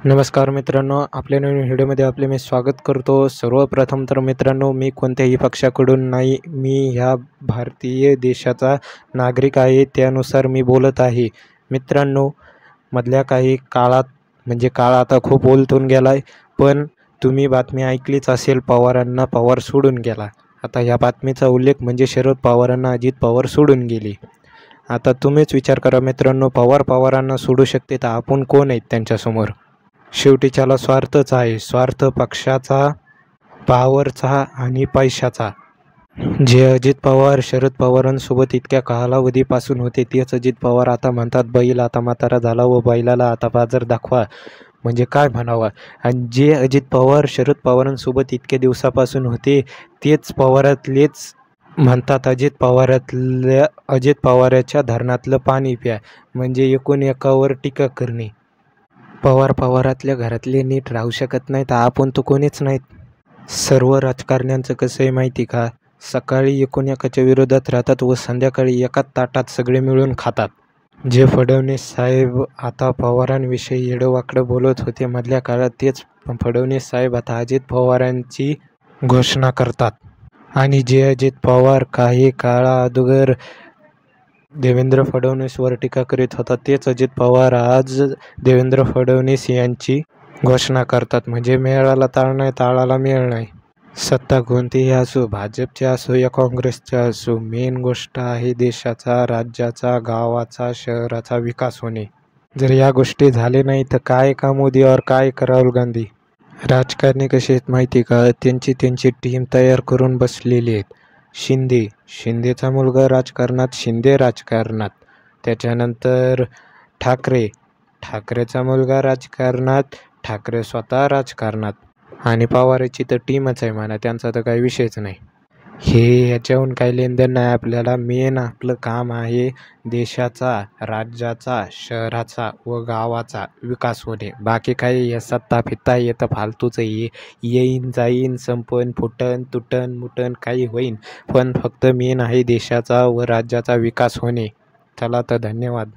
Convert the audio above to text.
नमस्कार मित्रांनो, आपल्या नवीन व्हिडिओमध्ये आपले मी स्वागत करतो. सर्वप्रथम तर मित्रांनो, मी कोणत्याही पक्षाकडून नाही, मी ह्या भारतीय देशाचा नागरिक आहे, त्यानुसार मी बोलत आहे. मित्रांनो, मधल्या काही काळात म्हणजे काळ आता खूप ओलटून गेला आहे, पण तुम्ही बातमी ऐकलीच असेल, पवारांना पवार सोडून गेला. आता ह्या बातमीचा उल्लेख म्हणजे शरद पवारांना अजित पवार सोडून गेले. आता तुम्हीच विचार करा मित्रांनो, पवारांना सोडू शकते तर आपण कोण आहेत त्यांच्यासमोर? शेवटी त्याला स्वार्थच आहे, स्वार्थ पक्षाचा, पॉवरचा आणि पैशाचा. जे अजित पवार शरद पवारांसोबत इतक्या कालावधीपासून होते, तेच अजित पवार आता म्हणतात बैल आता म्हातारा झाला व बैलाला आता बाजार दाखवा. म्हणजे काय म्हणावं? आणि जे अजित पवार शरद पवारांसोबत इतक्या दिवसापासून होते, तेच पवारातलेच म्हणतात अजित पवाराच्या धरणातलं पाणी प्या. म्हणजे एकूण एकावर टीका करणे. पवारातल्या घरातले नीट राहू शकत नाहीत, आपण तर कोणीच नाहीत. सर्व राजकारण्यांचं कसं आहे माहिती का? सकाळी एकूण एकाच्या विरोधात राहतात व संध्याकाळी एकाच ताटात सगळे मिळून खातात. जे फडणवीस साहेब आता पवारांविषयी येडंवाकडं बोलत होते मधल्या काळात, तेच फडणवीस साहेब आता अजित पवारांची घोषणा करतात. आणि जे अजित पवार काही काळा अगोदर देवेंद्र फडणवीसवर टीका करीत होता, तेच अजित पवार आज देवेंद्र फडणवीस यांची घोषणा करतात. म्हणजे मेळाला ताळ नाही, ताळाला मेळ नाही. सत्ता कोणतीही असो, भाजपची असो या काँग्रेसची असो, मेन गोष्ट आहे देशाचा, राज्याचा, गावाचा, शहराचा विकास होणे. जर या गोष्टी झाले नाही तर काय का मोदी और काय का राहुल गांधी? राजकारणी कसे आहेत माहिती का? त्यांची टीम तयार करून बसलेली आहेत. शिंदेचा मुलगा राजकारणात, शिंदे राजकारणात. त्याच्यानंतर ठाकरेचा मुलगा राजकारणात, ठाकरे स्वतः राजकारणात. आणि पवाराची तर टीमच आहे म्हणा, त्यांचा तर काही विषयच नाही. ह्याच्याहून काही लेनदेन नाही आपल्याला. मेन आपलं काम आहे देशाचा, राज्याचा, शहराचा व गावाचा विकास होणे. बाकी काही या सत्ता फित्ता येतं फालतूचं येईन जाईन, संपन फुटन तुटन मुटन काही होईन, पण फक्त मेन आहे देशाचा व राज्याचा विकास होणे. चला तर धन्यवाद.